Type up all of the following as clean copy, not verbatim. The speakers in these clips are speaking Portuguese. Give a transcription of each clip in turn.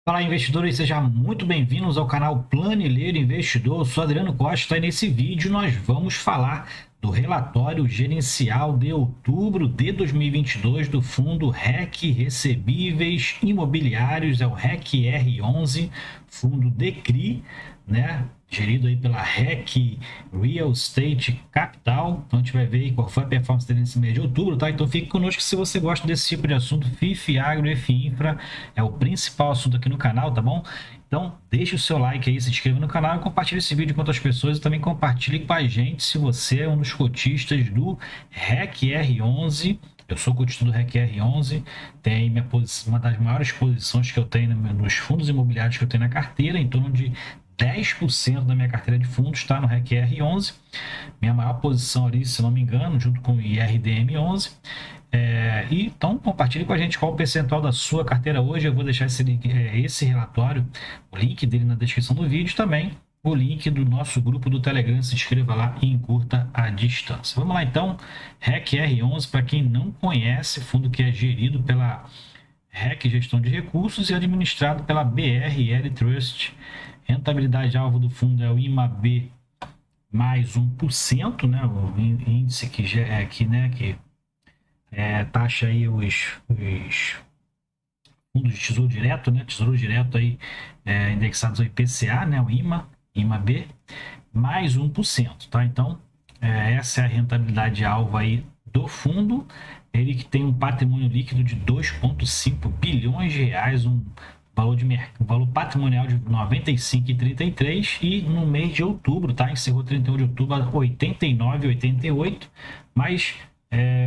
Fala, investidores, sejam muito bem-vindos ao canal Planilheiro Investidor. Eu sou Adriano Costa e nesse vídeo nós vamos falar do relatório gerencial de outubro de 2022 do fundo REC Recebíveis Imobiliários, é o REC R11, fundo DECRI, né? Gerido aí pela REC Real Estate Capital. Então a gente vai ver aí qual foi a performance dele nesse mês de outubro, tá? Então fique conosco se você gosta desse tipo de assunto. FIF, Agro, FI Infra é o principal assunto aqui no canal, tá bom? Então deixe o seu like aí, se inscreva no canal e compartilhe esse vídeo com outras pessoas e também compartilhe com a gente se você é um dos cotistas do REC R11. Eu sou cotista do REC R11, tem uma das maiores posições que eu tenho nos fundos imobiliários que eu tenho na carteira, em torno de 10% da minha carteira de fundos está no REC R11, minha maior posição ali, se não me engano, junto com o IRDM11. Então compartilhe com a gente qual o percentual da sua carteira hoje. Eu vou deixar esse relatório, o link dele na descrição do vídeo, também o link do nosso grupo do Telegram. Se inscreva lá e encurta a distância. Vamos lá então, REC R11, para quem não conhece, fundo que é gerido pela REC Gestão de Recursos e administrado pela BRL Trust. Rentabilidade alvo do fundo é o IMAB mais 1%, né? O índice que é aqui, né? Que taxa aí os fundos de tesouro direto, né? Tesouro direto aí indexados ao IPCA, né? O IMAB mais 1%, tá? Então essa é a rentabilidade alvo aí do fundo. Ele que tem um patrimônio líquido de 2,5 bilhões de reais, um valor patrimonial de 95,33 e no mês de outubro, tá? Encerrou 31 de outubro a 89,88, mas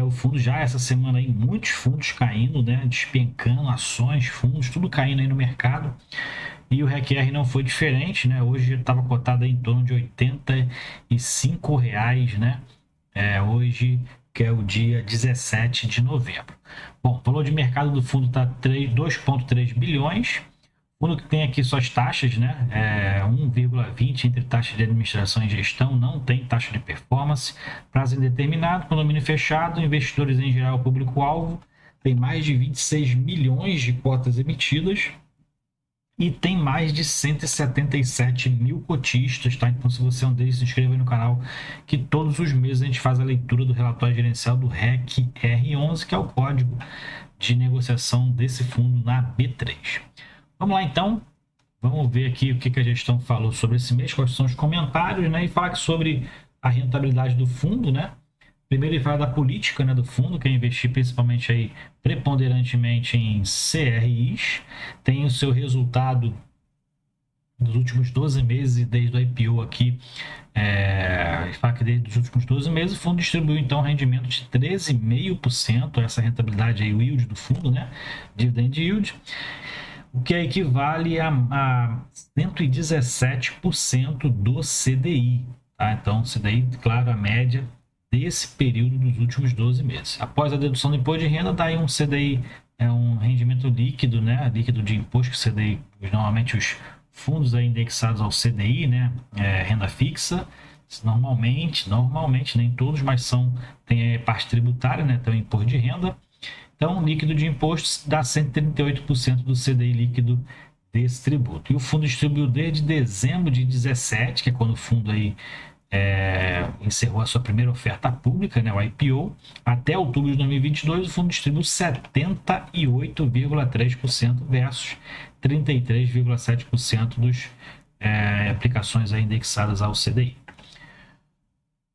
o fundo já essa semana aí, muitos fundos caindo, né? Despencando, ações, fundos, tudo caindo aí no mercado. E o RECR não foi diferente, né? Hoje estava cotado aí em torno de R$85, né? Hoje, que é o dia 17 de novembro. Bom, o valor de mercado do fundo está 2,3 bilhões. O fundo que tem aqui suas taxas, né? 1,20 entre taxa de administração e gestão, não tem taxa de performance. Prazo indeterminado, condomínio fechado, investidores em geral, público-alvo. Tem mais de 26 milhões de cotas emitidas. E tem mais de 177 mil cotistas, tá? Então, se você é um deles, se inscreva aí no canal, que todos os meses a gente faz a leitura do relatório gerencial do REC R11, que é o código de negociação desse fundo na B3. Vamos lá, então. Vamos ver aqui o que a gestão falou sobre esse mês, quais são os comentários, né? E falar sobre a rentabilidade do fundo, né? Primeiro ele fala da política, né, do fundo, que é investir principalmente aí, preponderantemente em CRIs. Tem o seu resultado dos últimos 12 meses, desde o IPO aqui, fala que desde os últimos 12 meses o fundo distribuiu então um rendimento de 13,5%, essa rentabilidade aí, o yield do fundo, né, dividend yield, o que equivale a 117% do CDI, tá? Então, CDI, claro, a média desse período dos últimos 12 meses. Após a dedução do imposto de renda, dá aí um CDI, um rendimento líquido, né? Líquido de imposto, que CDI, normalmente os fundos aí indexados ao CDI, né? Renda fixa, normalmente, nem todos, mas tem parte tributária, né? Tem o imposto de renda. Então, líquido de impostos dá 138% do CDI líquido desse tributo. E o fundo distribuiu desde dezembro de 2017, que é quando o fundo aí encerrou a sua primeira oferta pública, né, o IPO, até outubro de 2022, o fundo distribuiu 78,3% versus 33,7% dos aplicações aí indexadas ao CDI.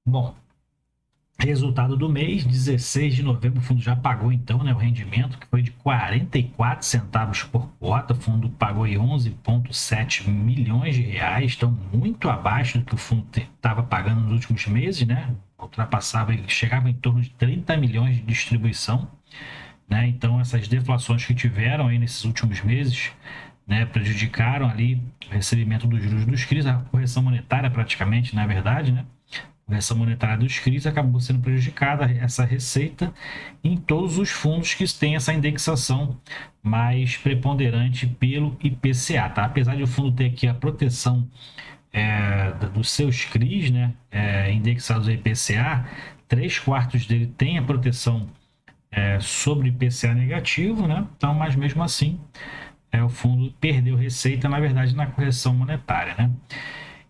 Bom, resultado do mês, 16 de novembro, o fundo já pagou então, né, o rendimento, que foi de 44 centavos por cota. O fundo pagou aí 11,7 milhões de reais, então muito abaixo do que o fundo estava pagando nos últimos meses, né? Chegava em torno de 30 milhões de distribuição, né? Então essas deflações que tiveram aí nesses últimos meses, né, prejudicaram ali o recebimento dos juros dos CRIs, a correção monetária praticamente, na verdade, né? Essa monetária dos CRIs acabou sendo prejudicada, essa receita, em todos os fundos que têm essa indexação mais preponderante pelo IPCA, tá? Apesar de o fundo ter aqui a proteção dos seus CRIs, né, indexados ao IPCA, 3/4 dele tem a proteção sobre IPCA negativo, né? Então, mas mesmo assim, o fundo perdeu receita, na verdade, na correção monetária, né?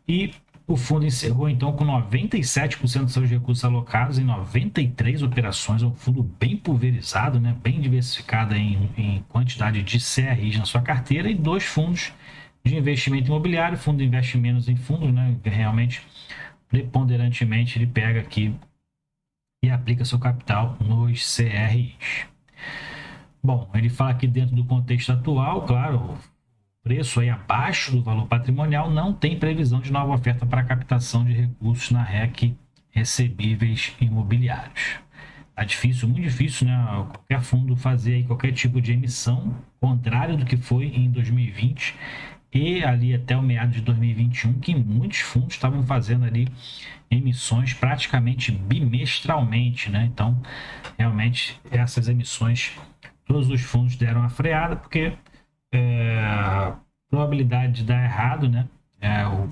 E o fundo encerrou, então, com 97% dos seus recursos alocados em 93 operações. É um fundo bem pulverizado, né? Bem diversificado em quantidade de CRIs na sua carteira, e 2 fundos de investimento imobiliário. O fundo investe menos em fundos, né? Realmente, preponderantemente, ele pega aqui e aplica seu capital nos CRIs. Bom, ele fala aqui dentro do contexto atual, claro, o preço aí abaixo do valor patrimonial, não tem previsão de nova oferta para captação de recursos na REC recebíveis imobiliários. Tá difícil, muito difícil, né? Qualquer fundo fazer aí qualquer tipo de emissão, contrário do que foi em 2020 e ali até o meado de 2021, que muitos fundos estavam fazendo ali emissões praticamente bimestralmente, né? Então, realmente, essas emissões, todos os fundos deram a freada, porque a probabilidade de dar errado, né?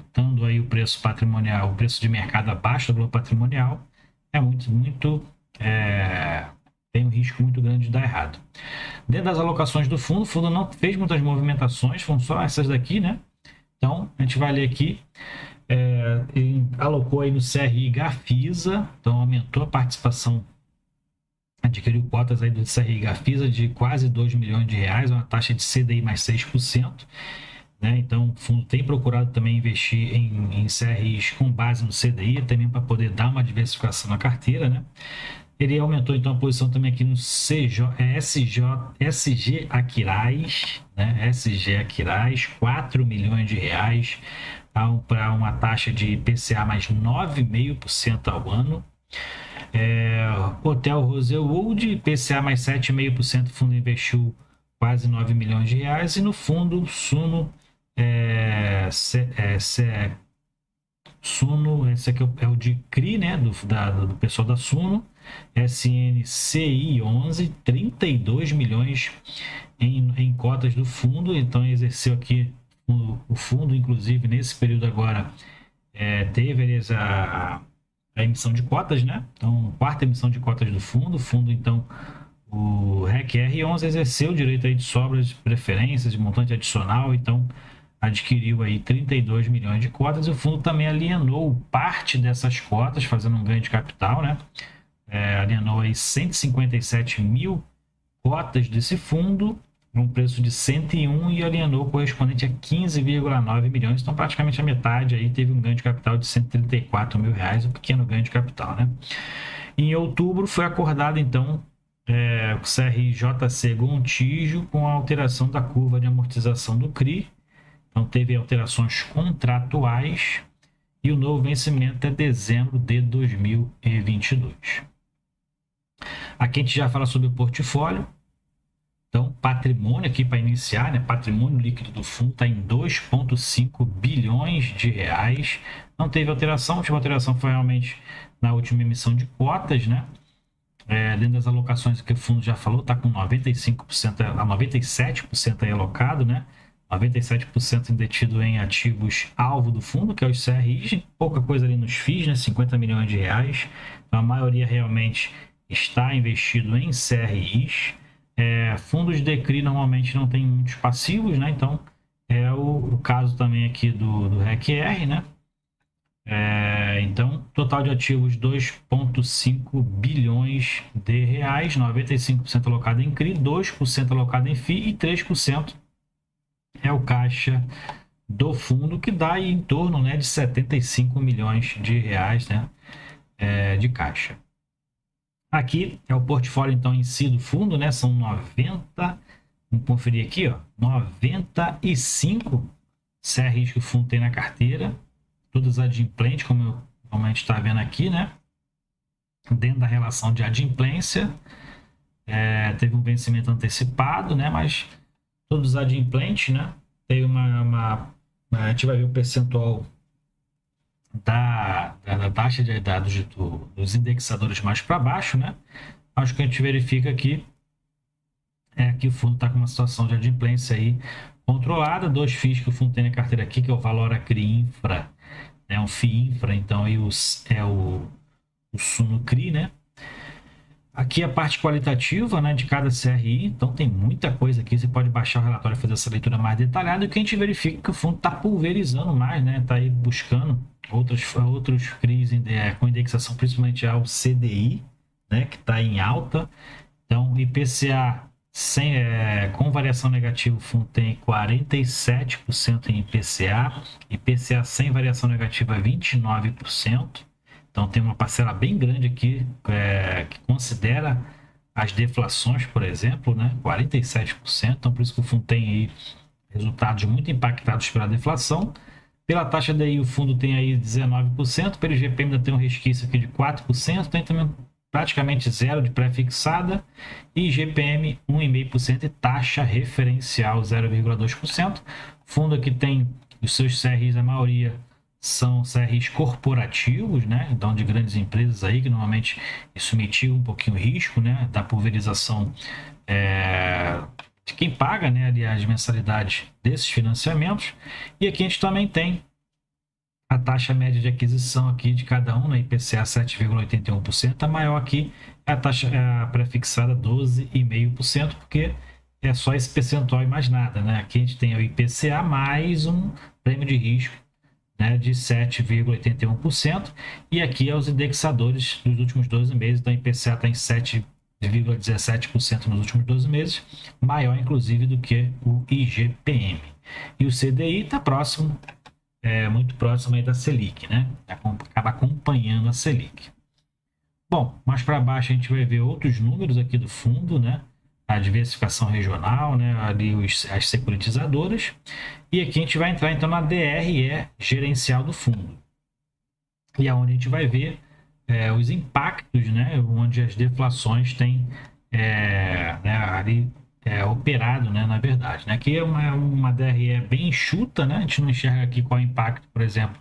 Estando aí o preço patrimonial, o preço de mercado abaixo do valor patrimonial, é muito tem um risco muito grande de dar errado. Dentro das alocações do fundo, o fundo não fez muitas movimentações, foram só essas daqui, né? Então, a gente vai ler aqui. Ele alocou aí no CRI Gafisa, então aumentou a participação, adquiriu cotas aí do CRI Gafisa de quase 2 milhões de reais, uma taxa de CDI mais 6%. Né? Então, o fundo tem procurado também investir em CRIs com base no CDI, também para poder dar uma diversificação na carteira, né? Ele aumentou então a posição também aqui no SG Aquiraz, né? SG Aquiraz, 4 milhões de reais para uma taxa de IPCA mais 9,5% ao ano. Hotel Rosewood, IPCA mais 7,5%, o fundo investiu quase 9 milhões de reais. E no fundo, Suno, Suno, esse aqui é o de CRI, né, do pessoal da Suno, SNCI 11, 32 milhões em cotas do fundo. Então exerceu aqui o fundo, inclusive nesse período agora, teve a emissão de cotas, né? Então, quarta emissão de cotas do fundo. O fundo, então, o REC R11 exerceu o direito aí de sobras, de preferências, de montante adicional, então adquiriu aí 32 milhões de cotas. E o fundo também alienou parte dessas cotas, fazendo um ganho de capital, né? Alienou aí 157 mil cotas desse fundo, um preço de 101, e alienou correspondente a 15,9 milhões. Então, praticamente a metade aí teve um ganho de capital de 134 mil reais, um pequeno ganho de capital, né? Em outubro foi acordado, então, o CRJC Gontijo com a alteração da curva de amortização do CRI. Então, teve alterações contratuais e o novo vencimento é dezembro de 2022. Aqui a gente já fala sobre o portfólio. Então, patrimônio aqui para iniciar, né? Patrimônio líquido do fundo está em 2,5 bilhões de reais. Não teve alteração. A última alteração foi realmente na última emissão de cotas, né? Dentro das alocações que o fundo já falou, está com 95% a 97% aí alocado, né? 97% detido em ativos alvo do fundo, que é os CRIs, pouca coisa ali nos FIIs, né? 50 milhões de reais. Então, a maioria realmente está investido em CRIs. Fundos de CRI normalmente não tem muitos passivos, né? Então, é o caso também aqui do REC-R, né? Então, total de ativos 2,5 bilhões de reais, 95% alocado em CRI, 2% alocado em FII e 3% é o caixa do fundo, que dá aí em torno, né, de 75 milhões de reais, né, de caixa. Aqui é o portfólio, então, em si do fundo, né? São 90, vamos conferir aqui, ó, 95 CRIs que o fundo tem na carteira, todas adimplentes, como a gente está vendo aqui, né? Dentro da relação de adimplência, teve um vencimento antecipado, né? Mas todos adimplentes, né? Tem a gente vai ver o percentual da taxa de dados dos indexadores mais para baixo, né? Acho que a gente verifica aqui que o fundo está com uma situação de adimplência aí controlada. 2 FIIs que o fundo tem na carteira aqui, que é o Valor Acri Infra, um FII Infra, então aí o Suno CRI, né? Aqui a parte qualitativa, né, de cada CRI, então tem muita coisa aqui, você pode baixar o relatório e fazer essa leitura mais detalhada, e o que a gente verifica é que o fundo está pulverizando mais, né, está aí buscando outros CRIs com indexação principalmente ao CDI, né, que está em alta. Então IPCA com variação negativa, o fundo tem 47% em IPCA, IPCA sem variação negativa 29%. Então tem uma parcela bem grande aqui que considera as deflações, por exemplo, né? 47%. Então por isso que o fundo tem aí resultados muito impactados pela deflação. Pela taxa DI, o fundo tem aí 19%, pelo IGPM ainda tem um resquício aqui de 4%, tem também praticamente zero de pré-fixada, e IGPM 1,5% e taxa referencial 0,2%. O fundo aqui tem os seus CRIs, a maioria são CRIs corporativos, né? Então de grandes empresas aí, que normalmente isso mitiga um pouquinho o risco, né? Da pulverização de quem paga, né, ali as mensalidades desses financiamentos. E aqui a gente também tem a taxa média de aquisição aqui de cada um, na IPCA 7,81%, a maior aqui é a taxa pré-fixada 12,5%, porque é só esse percentual e mais nada, né? Aqui a gente tem o IPCA mais um prêmio de risco, né, de 7,81%, e aqui é os indexadores dos últimos 12 meses, então a IPCA está em 7,17% nos últimos 12 meses, maior inclusive do que o IGPM. E o CDI está próximo, muito próximo aí da Selic, né? Acaba acompanhando a Selic. Bom, mais para baixo a gente vai ver outros números aqui do fundo, né? A diversificação regional, né? Ali as securitizadoras. E aqui a gente vai entrar então na DRE gerencial do fundo. E é onde a gente vai ver os impactos, né? Onde as deflações têm ali operado, né? Na verdade, né? Aqui é uma DRE bem enxuta, né? A gente não enxerga aqui qual é o impacto, por exemplo,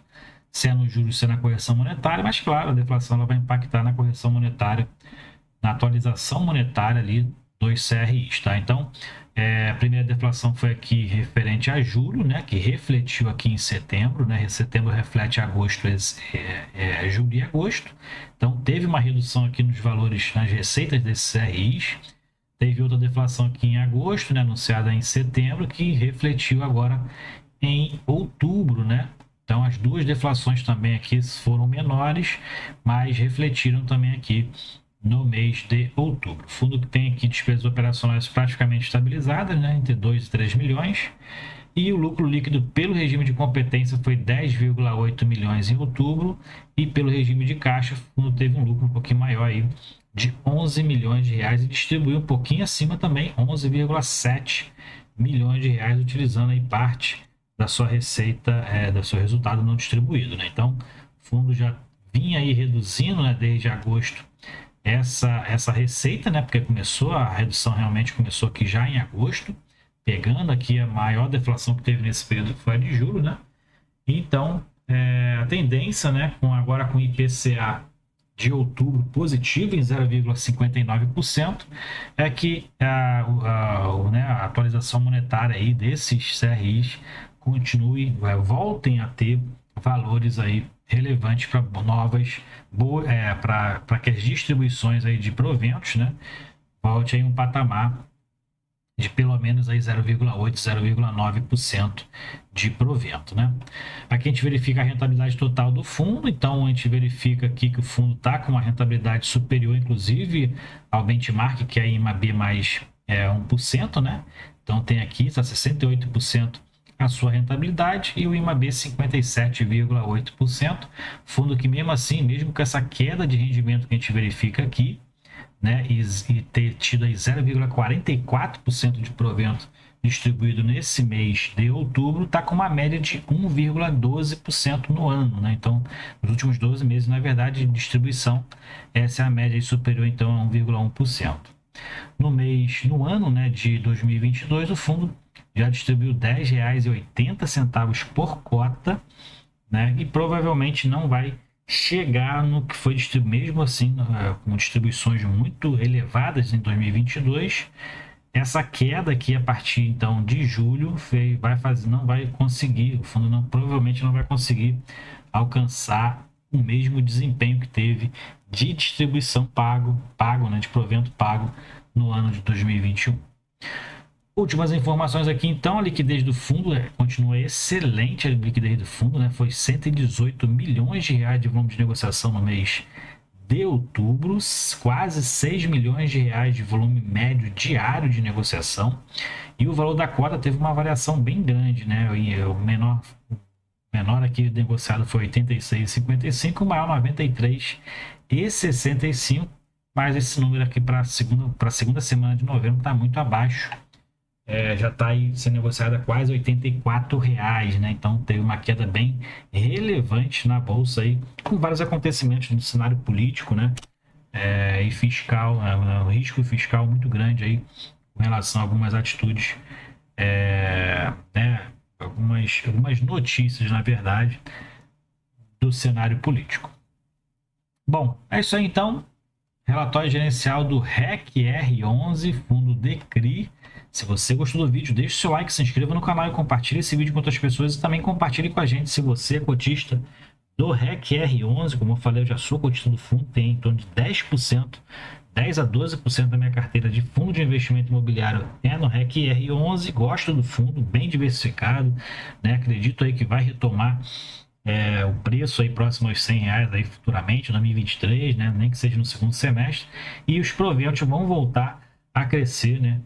se é no juros, se é na correção monetária, mas claro, a deflação ela vai impactar na correção monetária, na atualização monetária ali dos CRIs, tá? Então, a primeira deflação foi aqui referente a julho, né? Que refletiu aqui em setembro, né? Setembro reflete agosto, julho e agosto. Então, teve uma redução aqui nos valores, nas receitas desses CRIs. Teve outra deflação aqui em agosto, né? Anunciada em setembro, que refletiu agora em outubro, né? Então, as duas deflações também aqui foram menores, mas refletiram também aqui no mês de outubro. O fundo que tem aqui despesas operacionais praticamente estabilizadas, né? Entre 2 e 3 milhões. E o lucro líquido pelo regime de competência foi 10,8 milhões em outubro. E pelo regime de caixa, o fundo teve um lucro um pouquinho maior aí, de 11 milhões de reais, e distribuiu um pouquinho acima também, 11,7 milhões de reais, utilizando aí parte da sua receita, do seu resultado não distribuído, né? Então, o fundo já vinha aí reduzindo, né, desde agosto essa receita, né? Porque a redução realmente começou aqui já em agosto, pegando aqui a maior deflação que teve nesse período, que foi a de julho, né? Então, a tendência, né, agora com o IPCA de outubro positivo em 0,59%, é que a atualização monetária aí desses CRIs continue, voltem a ter valores aí relevantes para para que as distribuições aí de proventos, né, volte aí um patamar de pelo menos aí 0,8, 0,9% de provento, né? Aqui a gente verifica a rentabilidade total do fundo, então a gente verifica aqui que o fundo está com uma rentabilidade superior, inclusive, ao benchmark, que é a IMAB mais 1%, né? Então tem aqui, está 68% a sua rentabilidade, e o IMAB 57,8%. Fundo que mesmo assim, mesmo com essa queda de rendimento que a gente verifica aqui, né, e ter tido aí 0,44% de provento distribuído nesse mês de outubro, está com uma média de 1,12% no ano, né? Então, nos últimos 12 meses, na verdade, de distribuição, essa é a média superior então a 1,1%. No ano, né, de 2022, o fundo já distribuiu R$ 10,80 por cota, né? E provavelmente não vai chegar no que foi distribuído, mesmo assim, com distribuições muito elevadas em 2022. Essa queda aqui a partir então de julho não vai conseguir, o fundo provavelmente não vai conseguir alcançar o mesmo desempenho que teve de distribuição pago, né, de provento pago no ano de 2021. Últimas informações aqui, então, a liquidez do fundo continua excelente, a liquidez do fundo, né, foi 118 milhões de reais de volume de negociação no mês de outubro, quase 6 milhões de reais de volume médio diário de negociação, e o valor da cota teve uma variação bem grande, né, o menor aqui negociado foi 86,55, o maior 93,65, mas esse número aqui para a segunda semana de novembro está muito abaixo. Já está aí sendo negociada quase R$84, né? Então teve uma queda bem relevante na bolsa aí, com vários acontecimentos no cenário político, né? E fiscal, um risco fiscal muito grande aí com relação a algumas atitudes, né? Algumas notícias, na verdade, do cenário político. Bom, é isso aí então. Relatório gerencial do REC-R11, fundo DECRI. Se você gostou do vídeo, deixe o seu like, se inscreva no canal e compartilhe esse vídeo com outras pessoas. E também compartilhe com a gente se você é cotista do REC-R11. Como eu falei, eu já sou cotista do fundo, tem em torno de 10%, 10 a 12% da minha carteira de fundo de investimento imobiliário é no REC-R11. Gosto do fundo, bem diversificado, né? Acredito aí que vai retomar o preço aí próximo aos R$100 aí futuramente, em 2023, né? Nem que seja no segundo semestre, e os proventos vão voltar a crescer, né?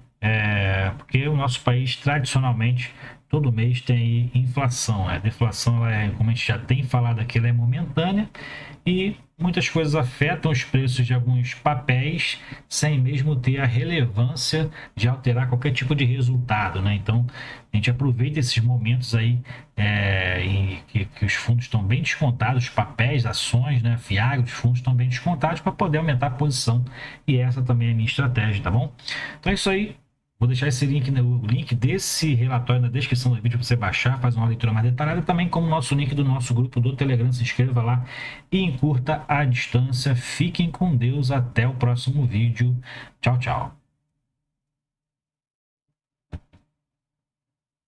Porque o nosso país tradicionalmente todo mês tem aí inflação, a deflação, como a gente já tem falado aqui, ela é momentânea e muitas coisas afetam os preços de alguns papéis sem mesmo ter a relevância de alterar qualquer tipo de resultado, né? Então a gente aproveita esses momentos aí em que os fundos estão bem descontados, os papéis, ações, né, FIAG, os fundos estão bem descontados para poder aumentar a posição, e essa também é a minha estratégia, tá bom? Então é isso aí. Vou deixar esse link, o link desse relatório na descrição do vídeo para você baixar, fazer uma leitura mais detalhada, também como nosso link do nosso grupo do Telegram. Se inscreva lá e encurta a distância. Fiquem com Deus, até o próximo vídeo. Tchau, tchau.